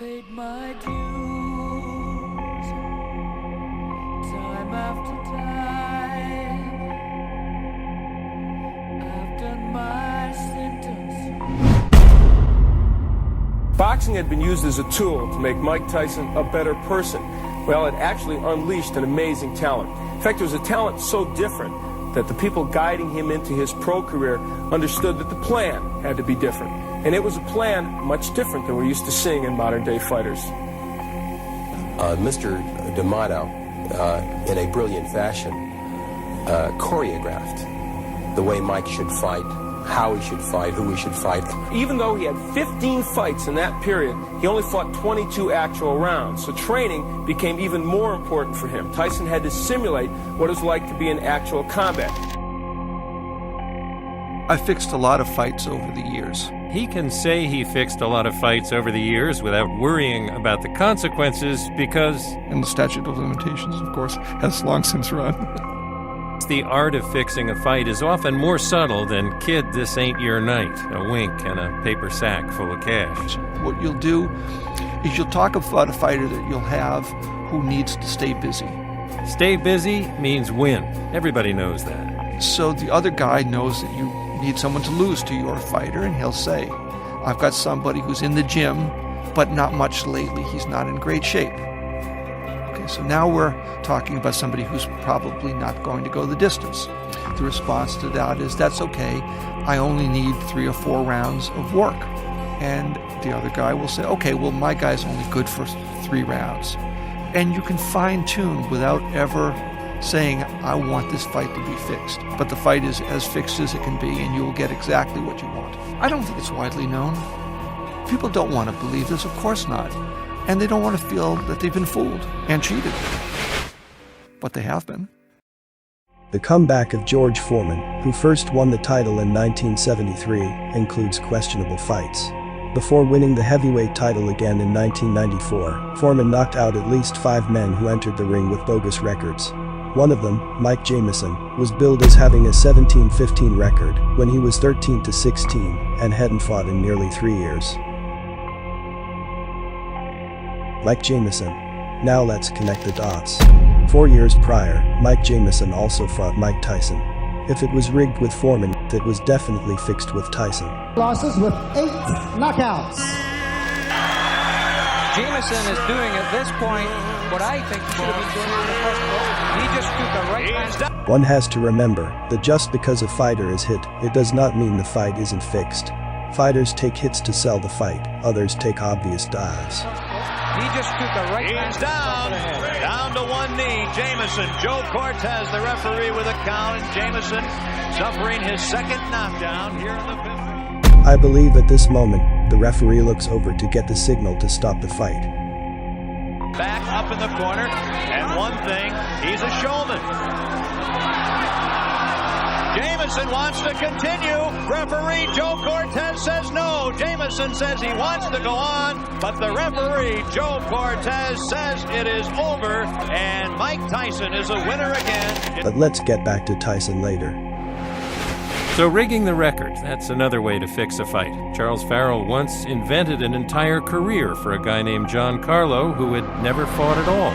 paid my dues time after time. I've done my sentence. Boxing had been used as a tool to make Mike Tyson a better person. Well, it actually unleashed an amazing talent. In fact, it was a talent so different that the people guiding him into his pro career understood that the plan had to be different. And it was a plan much different than we're used to seeing in modern-day fighters. Mr. D'Amato, in a brilliant fashion, choreographed the way Mike should fight, how he should fight, who he should fight. Even though he had 15 fights in that period, he only fought 22 actual rounds. So training became even more important for him. Tyson had to simulate what it was like to be in actual combat. I fixed a lot of fights over the years. He can say he fixed a lot of fights over the years without worrying about the consequences because... And the statute of limitations, of course, has long since run. The art of fixing a fight is often more subtle than, kid, this ain't your night, a wink and a paper sack full of cash. What you'll do is you'll talk about a fighter that you'll have who needs to stay busy. Stay busy means win. Everybody knows that. So the other guy knows that you need someone to lose to your fighter, and he'll say, I've got somebody who's in the gym, but not much lately. He's not in great shape. Okay, so now we're talking about somebody who's probably not going to go the distance. The response to that is, that's okay. I only need 3 or 4 rounds of work. And the other guy will say, okay, well, my guy's only good for 3 rounds. And you can fine-tune without ever saying, I want this fight to be fixed. But the fight is as fixed as it can be, and you will get exactly what you want. I don't think it's widely known. People don't want to believe this, of course not. And they don't want to feel that they've been fooled and cheated. But they have been. The comeback of George Foreman, who first won the title in 1973, includes questionable fights. Before winning the heavyweight title again in 1994, Foreman knocked out at least 5 men who entered the ring with bogus records. One of them, Mike Jamison, was billed as having a 17-15 record when he was 13-16 and hadn't fought in nearly 3 years. Mike Jamison. Now let's connect the dots. 4 years prior, Mike Jamison also fought Mike Tyson. If it was rigged with Foreman, it was definitely fixed with Tyson. Losses with 8 knockouts. Jamison is doing at this point what I think should have been doing in the first place. He just took a right hand. One has to remember that just because a fighter is hit, it does not mean the fight isn't fixed. Fighters take hits to sell the fight, others take obvious dives. He just took a right hand. He's down to one knee. Jamison, Joe Cortez, the referee with a count, and Jamison suffering his second knockdown here in the 5th. I believe at this moment, the referee looks over to get the signal to stop the fight. Back up in the corner, and one thing, he's a showman. Jamison wants to continue. Referee Joe Cortez says no. Jamison says he wants to go on, but the referee Joe Cortez says it is over, and Mike Tyson is a winner again. But let's get back to Tyson later. So rigging the record, that's another way to fix a fight. Charles Farrell once invented an entire career for a guy named John Carlo who had never fought at all.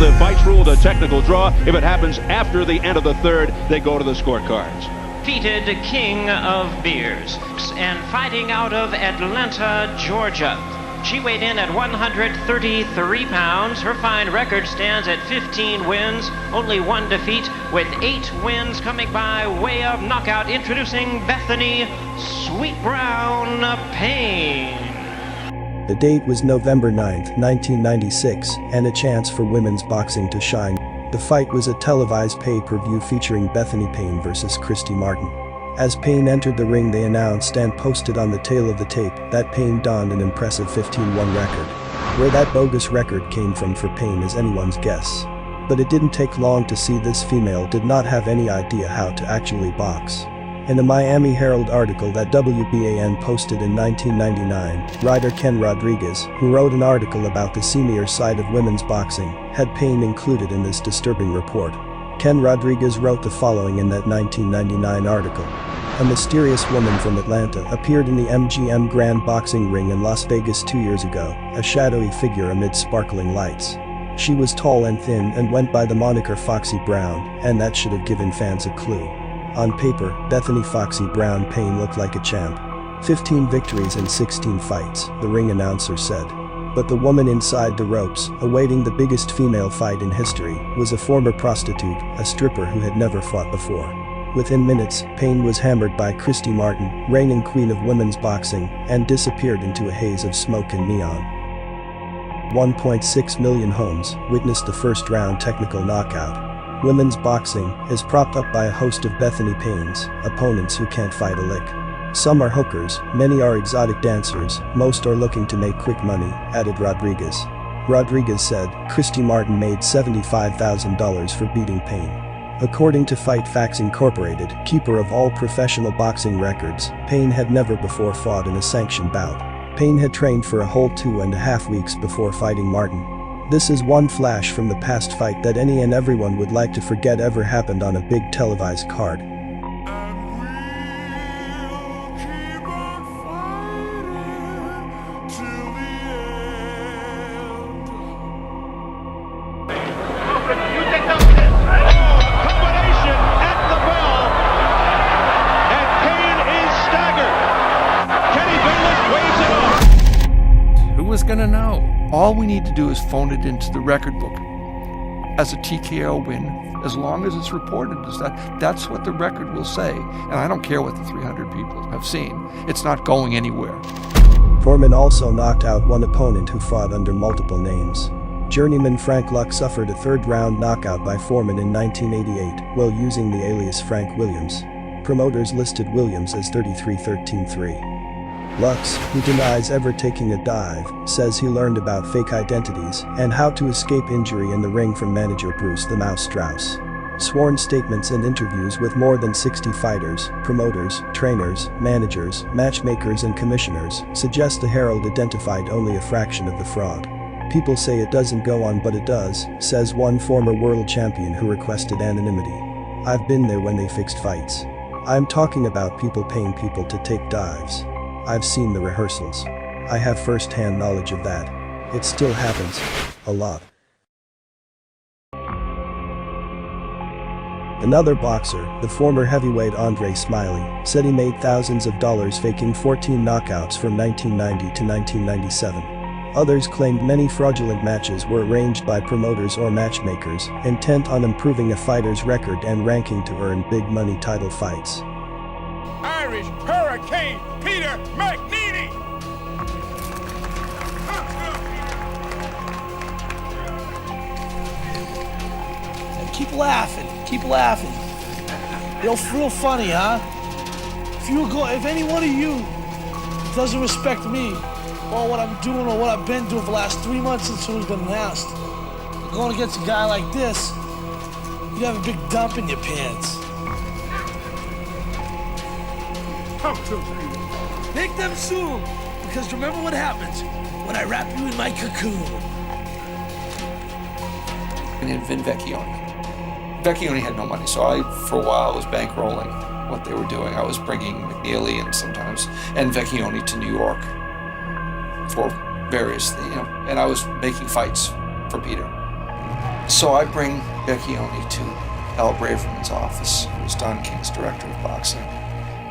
The fight's ruled a technical draw. If it happens after the end of the 3rd, they go to the scorecards. Defeated King of Beers and fighting out of Atlanta, Georgia. She weighed in at 133 pounds. Her fine record stands at 15 wins, only 1 defeat, with 8 wins coming by way of knockout. Introducing Bethany Sweet Brown Payne. The date was November 9, 1996, and a chance for women's boxing to shine. The fight was a televised pay-per-view featuring Bethany Payne versus Christy Martin. As Payne entered the ring, they announced and posted on the tail of the tape that Payne donned an impressive 15-1 record. Where that bogus record came from for Payne is anyone's guess. But it didn't take long to see this female did not have any idea how to actually box. In a Miami Herald article that WBAN posted in 1999, writer Ken Rodriguez, who wrote an article about the seamier side of women's boxing, had Payne included in this disturbing report. Ken Rodriguez wrote the following in that 1999 article. A mysterious woman from Atlanta appeared in the MGM Grand Boxing Ring in Las Vegas 2 years ago, a shadowy figure amid sparkling lights. She was tall and thin and went by the moniker Foxy Brown, and that should have given fans a clue. On paper, Bethany Foxy Brown Payne looked like a champ. 15 victories and 16 fights, the ring announcer said. But the woman inside the ropes, awaiting the biggest female fight in history, was a former prostitute, a stripper who had never fought before. Within minutes, Payne was hammered by Christy Martin, reigning queen of women's boxing, and disappeared into a haze of smoke and neon. 1.6 million homes witnessed the first-round technical knockout. Women's boxing is propped up by a host of Bethany Payne's opponents who can't fight a lick. Some are hookers, many are exotic dancers, most are looking to make quick money, added Rodriguez. Rodriguez said Christy Martin made $75,000 for beating Payne. According to Fight Facts Incorporated, keeper of all professional boxing records, Payne had never before fought in a sanctioned bout. Payne had trained for a whole 2.5 weeks before fighting Martin. This is one flash from the past fight that any and everyone would like to forget ever happened on a big televised card. Was gonna know. All we need to do is phone it into the record book as a TKO win, as long as it's reported as that. That's what the record will say, and I don't care what the 300 people have seen. It's not going anywhere. Foreman also knocked out one opponent who fought under multiple names. Journeyman Frank Luck suffered a third-round knockout by Foreman in 1988 while using the alias Frank Williams. Promoters listed Williams as 33-13-3. Lux, who denies ever taking a dive, says he learned about fake identities and how to escape injury in the ring from manager Bruce the Mouse Strauss. Sworn statements and interviews with more than 60 fighters, promoters, trainers, managers, matchmakers and commissioners suggest the Herald identified only a fraction of the fraud. People say it doesn't go on, but it does, says one former world champion who requested anonymity. I've been there when they fixed fights. I'm talking about people paying people to take dives. I've seen the rehearsals. I have first-hand knowledge of that. It still happens. A lot. Another boxer, the former heavyweight Andre Smiley, said he made thousands of dollars faking 14 knockouts from 1990 to 1997. Others claimed many fraudulent matches were arranged by promoters or matchmakers, intent on improving a fighter's record and ranking to earn big money title fights. Irish Hurricane Peter McNeely! Keep laughing, keep laughing. Real funny, huh? If any one of you doesn't respect me, or what I'm doing or what I've been doing for the last 3 months since it was been announced, going against a guy like this, you have a big dump in your pants. Talk to me. Make them soon, because remember what happens when I wrap you in my cocoon. And Vin Vecchione. Vecchione had no money, so for a while, was bankrolling what they were doing. I was bringing McNeely and Vecchione to New York for various things, and I was making fights for Peter. So I bring Vecchione to Al Braverman's office, who was Don King's director of boxing,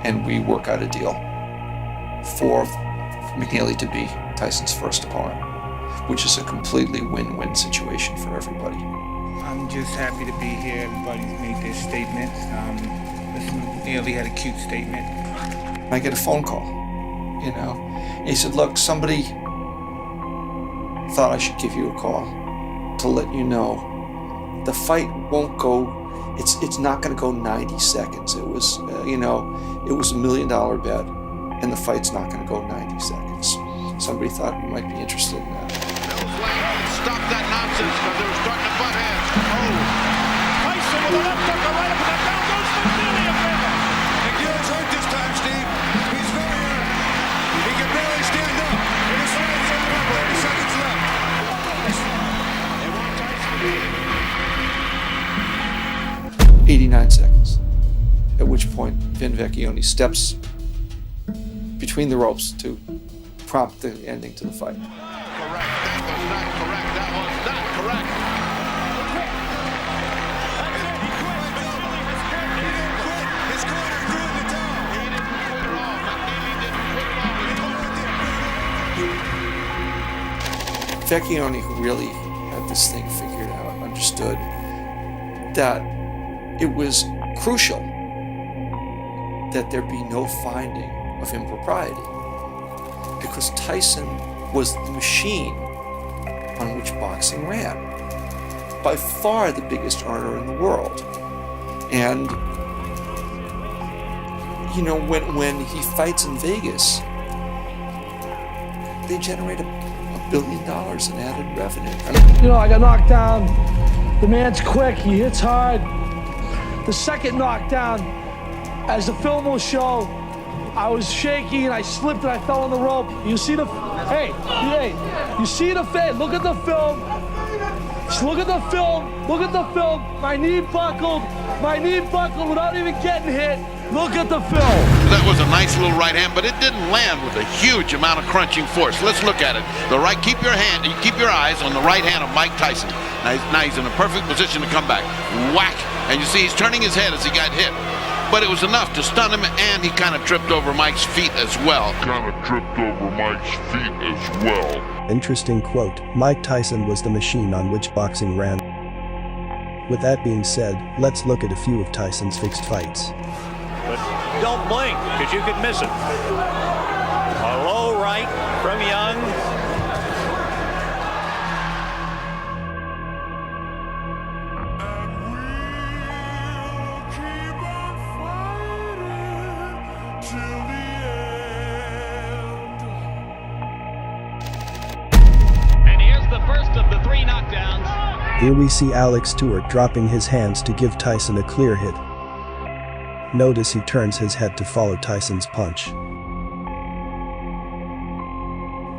and we work out a deal for McNeely to be Tyson's first opponent, which is a completely win-win situation for everybody. I'm just happy to be here. Everybody's made their statements. McNeely had a cute statement. I get a phone call, and he said, look, somebody thought I should give you a call to let you know the fight won't go, it's not going to go 90 seconds. It was, it was $1 million bet, and the fight's not going to go 90 seconds. Somebody thought you might be interested in that. Stop that nonsense, because they were starting to butt heads. Oh! Tyson with a left hook right up, and down goes McNeely again. McNeely 89 seconds, at which point Vin Vecchione steps between the ropes to prompt the ending to the fight. Correct. That was not correct. That was not correct. His corner threw in the towel. He didn't quit at all. McNeely didn't quit at all. Vecchione, who really had this thing figured out, understood that it was crucial that there be no finding of impropriety, because Tyson was the machine on which boxing ran, by far the biggest earner in the world. And you know, when he fights in Vegas, they generate $1 billion in added revenue. You know, I got knocked down. The man's quick, he hits hard. The second knockdown, as the film will show, I was shaky and I slipped and I fell on the rope. You see the, hey, you see the face, look at the film. Just look at the film, look at the film. My knee buckled without even getting hit. Look at the film. That was a nice little right hand, but it didn't land with a huge amount of crunching force. Let's look at it. The right, keep your eyes on the right hand of Mike Tyson. Now he's in a perfect position to come back. Whack, and you see he's turning his head as he got hit. But it was enough to stun him, and he kind of tripped over Mike's feet as well. Interesting quote. Mike Tyson was the machine on which boxing ran. With that being said, let's look at a few of Tyson's fixed fights. But don't blink, because you could miss it. A low right from Young. And here's the first of the 3 knockdowns. Here we see Alex Stewart dropping his hands to give Tyson a clear hit. Notice he turns his head to follow Tyson's punch.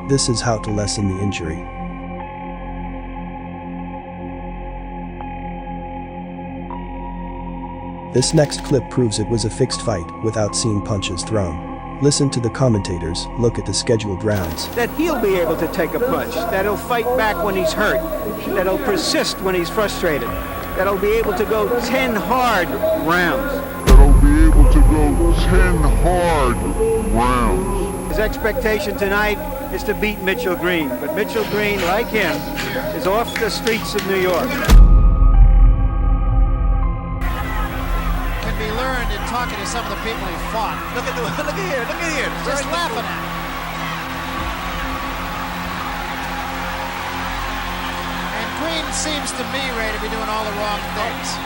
This is how to lessen the injury. This next clip proves it was a fixed fight without seeing punches thrown. Listen to the commentators, look at the scheduled rounds. That he'll be able to take a punch, that he'll fight back when he's hurt, that he'll persist when he's frustrated, that he'll be able to go 10 hard rounds. His expectation tonight is to beat Mitchell Green, but Mitchell Green, like him, is off the streets of New York. Can be learned in talking to some of the people he fought. Look at here, just laughing at him. And Green seems to me, Ray, to be doing all the wrong things.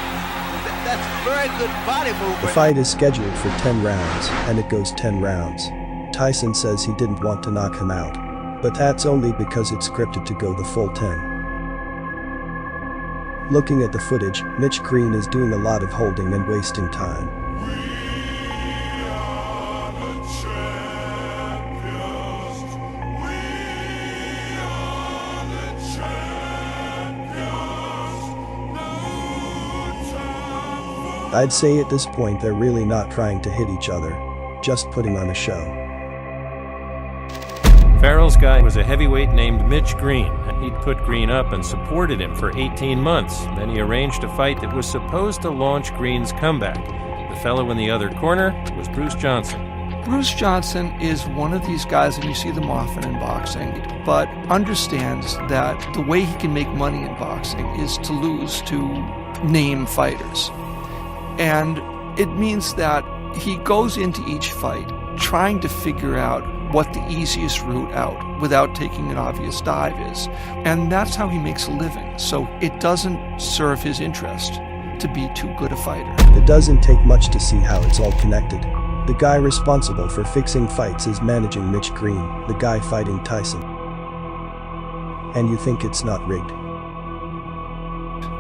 That's very good body movement. The fight is scheduled for 10 rounds, and it goes 10 rounds. Tyson says he didn't want to knock him out, but that's only because it's scripted to go the full 10. Looking at the footage, Mitch Green is doing a lot of holding and wasting time. I'd say at this point they're really not trying to hit each other, just putting on a show. Farrell's guy was a heavyweight named Mitch Green. He'd put Green up and supported him for 18 months. Then he arranged a fight that was supposed to launch Green's comeback. The fellow in the other corner was Bruce Johnson. Bruce Johnson is one of these guys, and you see them often in boxing, but understands that the way he can make money in boxing is to lose to name fighters. And it means that he goes into each fight trying to figure out what the easiest route out without taking an obvious dive is. And that's how he makes a living. So it doesn't serve his interest to be too good a fighter. It doesn't take much to see how it's all connected. The guy responsible for fixing fights is managing Mitch Green, the guy fighting Tyson. And you think it's not rigged?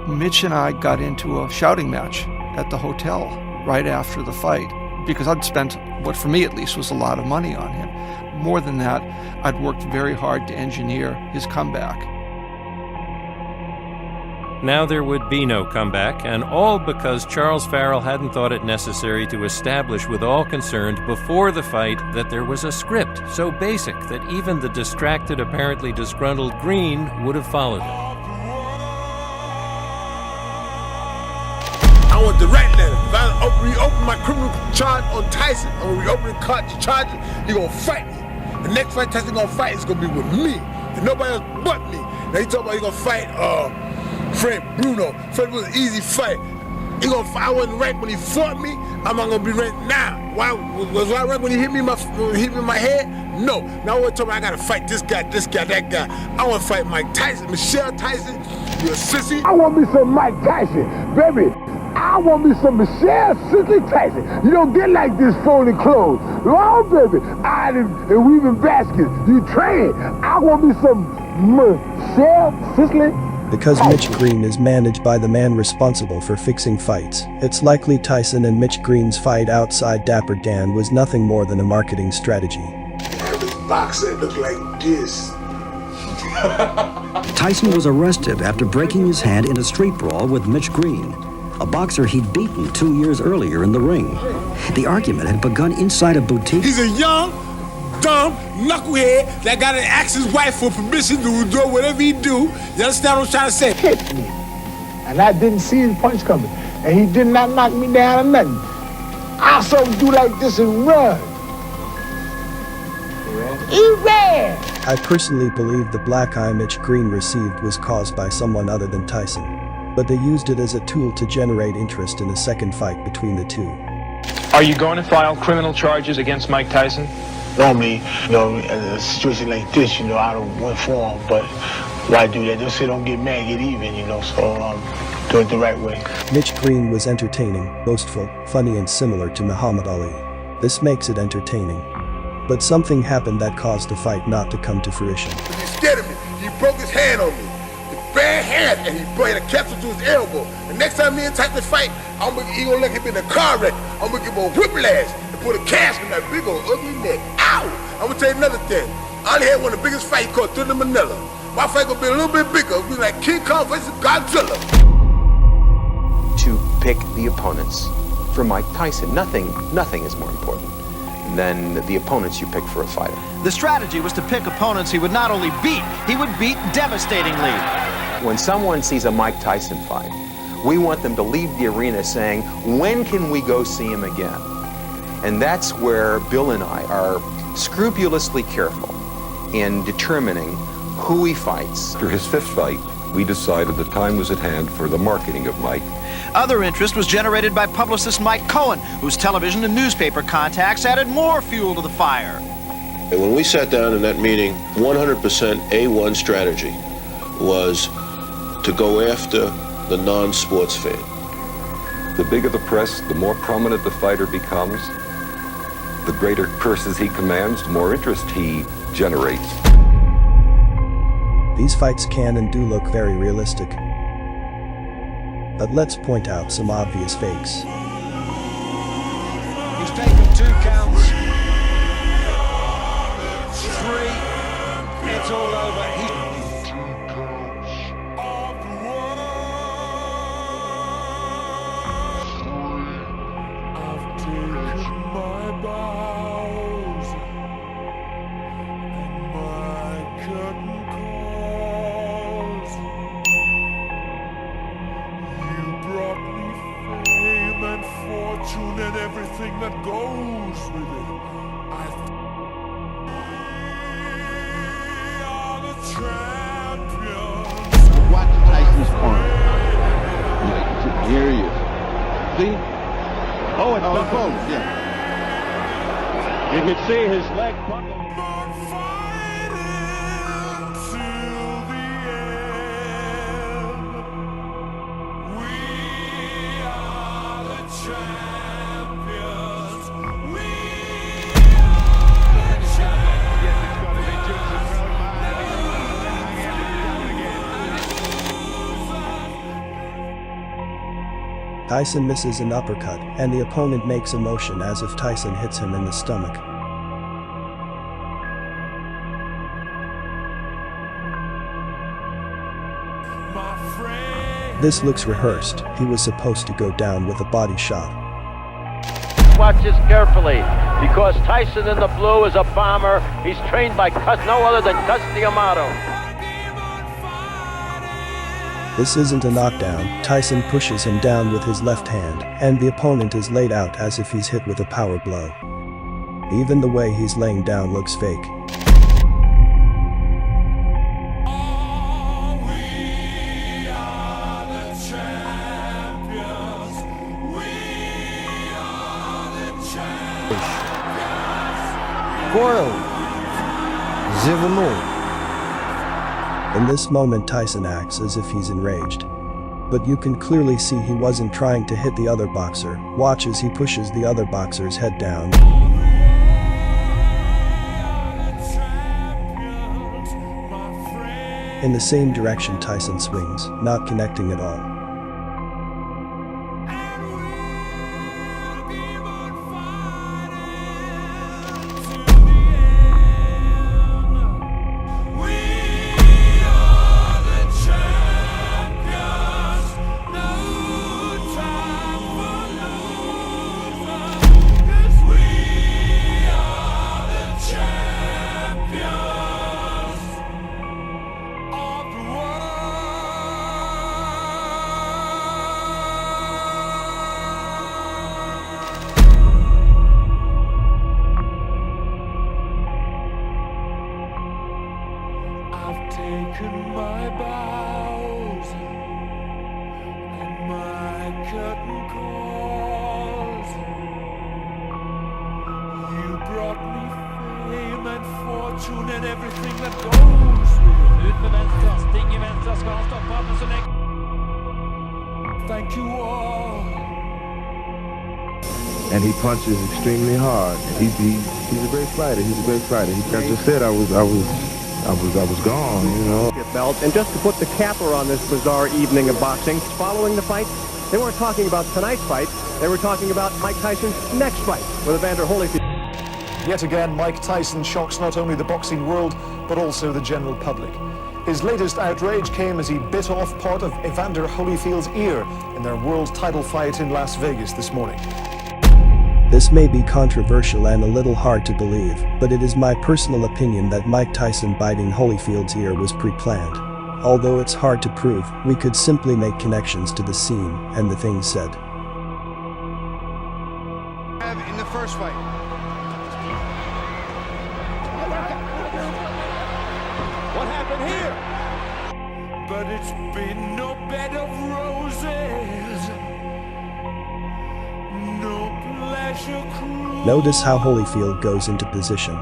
Mitch and I got into a shouting match at the hotel right after the fight, because I'd spent, what for me at least was a lot of money on him. More than that, I'd worked very hard to engineer his comeback. Now there would be no comeback, and all because Charles Farrell hadn't thought it necessary to establish with all concerned before the fight that there was a script so basic that even the distracted, apparently disgruntled Green would have followed it. I want the right letter. If I reopen my criminal charge on Tyson, I'm gonna reopen the charges, he's gonna fight me. The next fight Tyson gonna fight is gonna be with me, and nobody else but me. Now he talking about he gonna fight Fred Bruno. Fred was an easy fight. I wasn't right when he fought me. I'm not gonna be right now. Why was I right when he hit me in my head? No. Now I want to talk about I gotta fight this guy, that guy. I want to fight Mike Tyson, Michelle Tyson. You a sissy? I want me some Mike Tyson, baby. I want me some Michelle Sissy Tyson. You don't get like this folding clothes. Oh, baby. And weaving baskets. You train. I want me some Michelle Sissy. Because Mitch Green is managed by the man responsible for fixing fights, it's likely Tyson and Mitch Green's fight outside Dapper Dan was nothing more than a marketing strategy. This boxer look like this. Tyson was arrested after breaking his hand in a street brawl with Mitch Green, a boxer he'd beaten 2 years earlier in the ring. The argument had begun inside a boutique. He's a young, dumb knucklehead that got to ask his wife for permission to do whatever he do. You understand what I'm trying to say? Hit me, and I didn't see his punch coming, and he did not knock me down or nothing. I saw him do like this and run. He ran. I personally believe the black eye Mitch Green received was caused by someone other than Tyson, but they used it as a tool to generate interest in a second fight between the two. Are you going to file criminal charges against Mike Tyson? Normally, in a situation like this, I don't went for him, but why do that? Just say don't get mad, get even, so do it the right way. Mitch Green was entertaining, boastful, funny and similar to Muhammad Ali. This makes it entertaining. But something happened that caused the fight not to come to fruition. He scared of me. He broke his hand on me. His bare hand, and he brought a capsule to his elbow. The next time me and Tyson fight, he gonna let him in a car wreck. I'm gonna give him a whiplash and put a cast in that big old ugly neck. Ow! I'm gonna tell you another thing. I only had one of the biggest fights called Thriller Manila. My fight gonna be a little bit bigger. It'll be like King Kong versus Godzilla. To pick the opponents for Mike Tyson. Nothing is more important than the opponents you pick for a fighter. The strategy was to pick opponents he would not only beat, he would beat devastatingly. When someone sees a Mike Tyson fight, we want them to leave the arena saying, when can we go see him again? And that's where Bill and I are scrupulously careful in determining who he fights. After his fifth fight, we decided the time was at hand for the marketing of Mike. Other interest was generated by publicist Mike Cohen, whose television and newspaper contacts added more fuel to the fire. And when we sat down in that meeting, 100% A1 strategy was to go after the non-sports fan. The bigger the press, the more prominent the fighter becomes, the greater purses he commands, the more interest he generates. These fights can and do look very realistic. But let's point out some obvious fakes. He's taken 2 counts. 3. It's all over. I've taken my bows and my curtain calls. You brought me fame and fortune and everything that goes with it. We are the champions. Watch Tyson's corner. Here he is. See? Oh, it's the boat, yeah. You can see his leg buckle. Tyson misses an uppercut, and the opponent makes a motion as if Tyson hits him in the stomach. This looks rehearsed. He was supposed to go down with a body shot. Watch this carefully, because Tyson in the blue is a bomber. He's trained by no other than Custy Amato. This isn't a knockdown. Tyson pushes him down with his left hand, and the opponent is laid out as if he's hit with a power blow. Even the way he's laying down looks fake. In this moment, Tyson acts as if he's enraged. But you can clearly see he wasn't trying to hit the other boxer. Watch as he pushes the other boxer's head down. In the same direction Tyson swings, not connecting at all. Taken my bows and my curtain calls. You brought me fame and fortune and everything that goes with it. Ut med venstre, sting I venstre, skal han stoppe men så lenge. Thank you all. And he punches extremely hard. He's a great fighter. He's a great fighter. I just said I was gone, you know. Belt. And just to put the capper on this bizarre evening of boxing, following the fight, they weren't talking about tonight's fight. They were talking about Mike Tyson's next fight with Evander Holyfield. Yet again, Mike Tyson shocks not only the boxing world, but also the general public. His latest outrage came as he bit off part of Evander Holyfield's ear in their world title fight in Las Vegas this morning. This may be controversial and a little hard to believe, but it is my personal opinion that Mike Tyson biting Holyfield's ear was pre-planned. Although it's hard to prove, we could simply make connections to the scene and the things said. In the first fight. What happened here? But it's been no bed of roses. No pleasure cruise. Notice how Holyfield goes into position.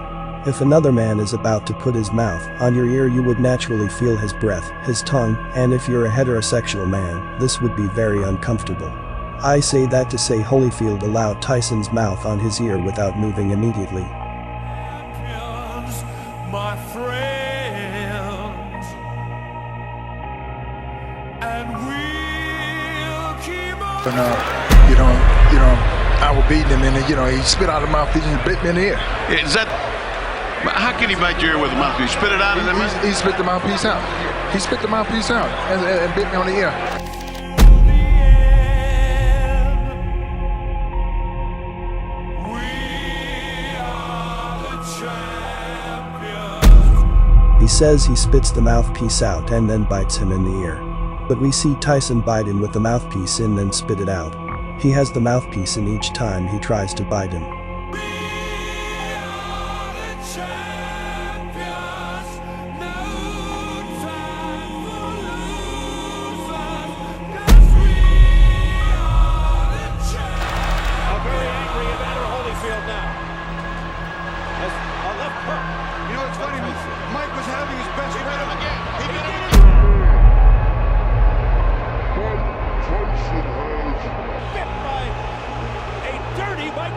If another man is about to put his mouth on your ear, you would naturally feel his breath, his tongue, and if you're a heterosexual man, this would be very uncomfortable. I say that to say Holyfield allowed Tyson's mouth on his ear without moving immediately. My friends, and we'll keep on. I was beating him, and he spit out of the mouthpiece and bit me in the ear. Is that? How can he bite your ear with a mouthpiece? Spit it out in the mouth? He spit the mouthpiece out. He spit the mouthpiece out and bit me on the ear. He says he spits the mouthpiece out and then bites him in the ear. But we see Tyson bite him with the mouthpiece in then spit it out. He has the mouthpiece in each time he tries to bite him.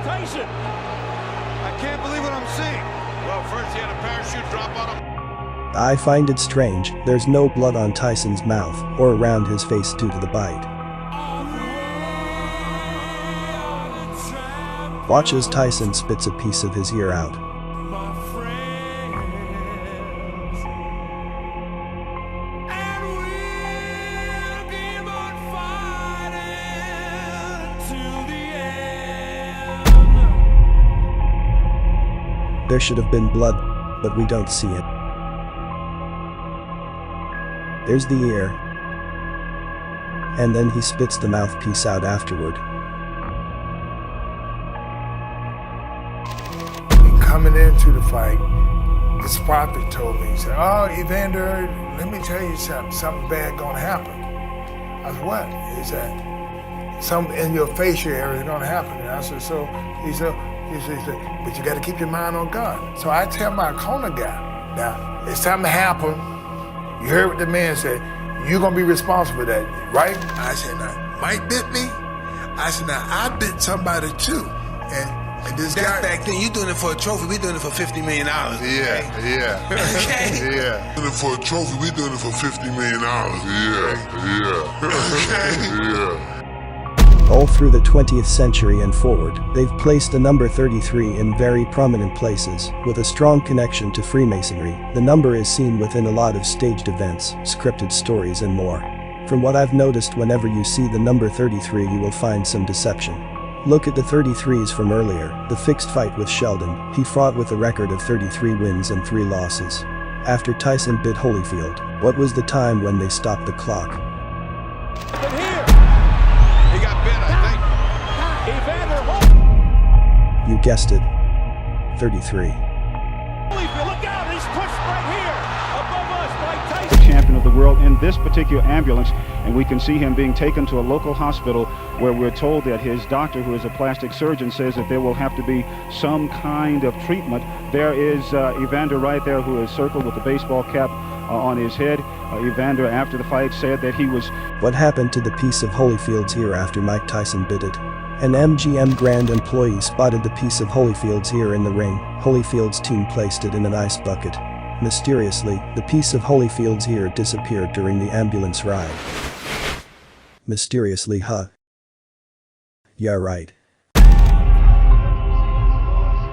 Tyson. I can't believe what I'm seeing. Well, first he had a parachute drop on him. I find it strange, there's no blood on Tyson's mouth or around his face due to the bite. Watch as Tyson spits a piece of his ear out. There should have been blood, but we don't see it. There's the ear. And then he spits the mouthpiece out afterward. Coming into the fight, this prophet told me, he said, "Oh, Evander, let me tell you something bad gonna happen." I said, "What?" He said, "Something in your facial area is gonna happen." And I said, "So?" He said, "But you gotta keep your mind on God." So I tell my corner guy, "Now, it's time to happen. You heard what the man said. You're gonna be responsible for that, right?" I said, "Now, Mike bit me." I said, "Now, I bit somebody too." And this guy back then, you doing it for a trophy, we doing it for $50 million. Yeah. Okay? Yeah. Doing it for a trophy, we doing it for $50 million. Yeah. All through the 20th century and forward, they've placed the number 33 in very prominent places, with a strong connection to Freemasonry. The number is seen within a lot of staged events, scripted stories and more. From what I've noticed, whenever you see the number 33 you will find some deception. Look at the 33s from earlier, the fixed fight with Sheldon. He fought with a record of 33 wins and 3 losses. After Tyson bit Holyfield, what was the time when they stopped the clock? But here, he got bit, I think. Evander Holyfield. You guessed it. 33. Holyfield, look out, he's pushed right here, above us, Mike Tyson. The champion of the world in this particular ambulance, and we can see him being taken to a local hospital where we're told that his doctor, who is a plastic surgeon, says that there will have to be some kind of treatment. There is Evander right there, who is circled with the baseball cap on his head. Evander, after the fight, said that he was... What happened to the piece of Holyfield's ear after Mike Tyson bit it? An MGM Grand employee spotted the piece of Holyfield's ear in the ring. Holyfield's team placed it in an ice bucket. Mysteriously, the piece of Holyfield's ear disappeared during the ambulance ride. Mysteriously, huh? Yeah, right.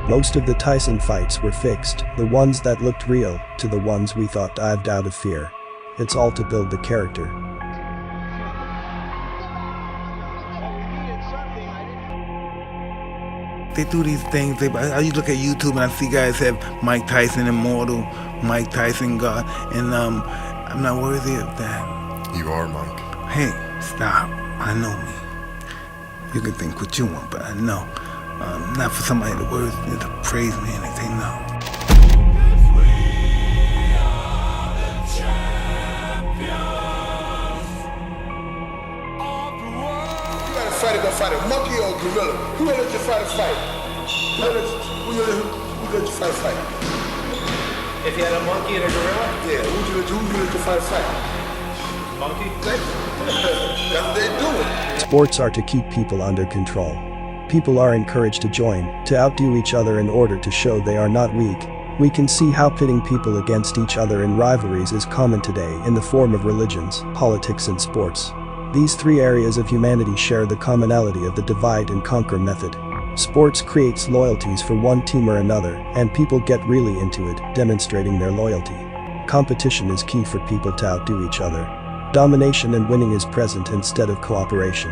Most of the Tyson fights were fixed, the ones that looked real, to the ones we thought dived out of fear. It's all to build the character. They do these things. I look at YouTube and I see guys have Mike Tyson Immortal, Mike Tyson God, and I'm not worthy of that. You are, Mike. Hey, stop. I know me. You can think what you want, but I know. Not for somebody to praise me and anything, no. Fighter gonna fight a monkey or a gorilla? Who gonna let you fight a fight? Who gonna let you fight a fight? If you had a monkey and a gorilla? Yeah, who gonna let you fight a fight? Monkey? That's what they doing. Sports are to keep people under control. People are encouraged to join, to outdo each other in order to show they are not weak. We can see how pitting people against each other in rivalries is common today in the form of religions, politics and sports. These 3 areas of humanity share the commonality of the divide and conquer method. Sports creates loyalties for one team or another, and people get really into it, demonstrating their loyalty. Competition is key for people to outdo each other. Domination and winning is present instead of cooperation.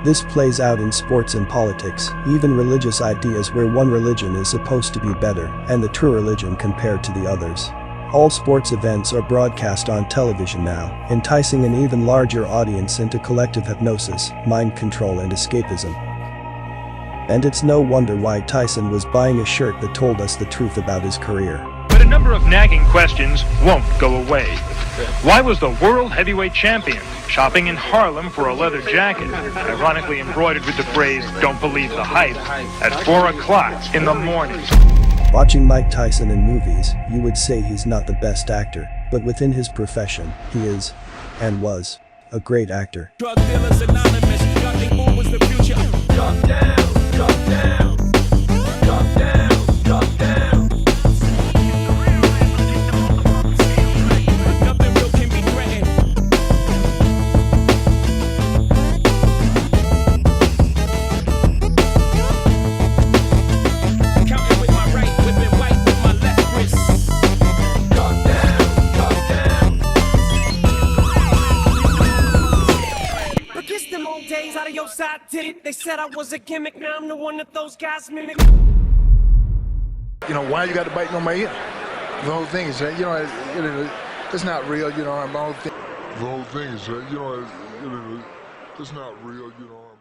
This plays out in sports and politics, even religious ideas where one religion is supposed to be better, and the true religion compared to the others. All sports events are broadcast on television now, enticing an even larger audience into collective hypnosis, mind control and escapism. And it's no wonder why Tyson was buying a shirt that told us the truth about his career. But a number of nagging questions won't go away. Why was the world heavyweight champion shopping in Harlem for a leather jacket, ironically embroidered with the phrase, "Don't believe the hype," at 4 o'clock in the morning? Watching Mike Tyson in movies, you would say he's not the best actor, but within his profession, he is, and was, a great actor. Drug dealers anonymous, nothing more was the future. Drop down, drop down, drop down, drop down. Nothing real can be threatened. Counting with my right, whipping white with my left wrist. Drop down, drop down. Forget them old days out of your side, did it? They said I was a gimmick, now I'm the one that those guys mimic. You know, why you got to bite on my ear? The whole thing is that, you know, it's not real, you know. The whole thing is that, you know, it's not real, you know.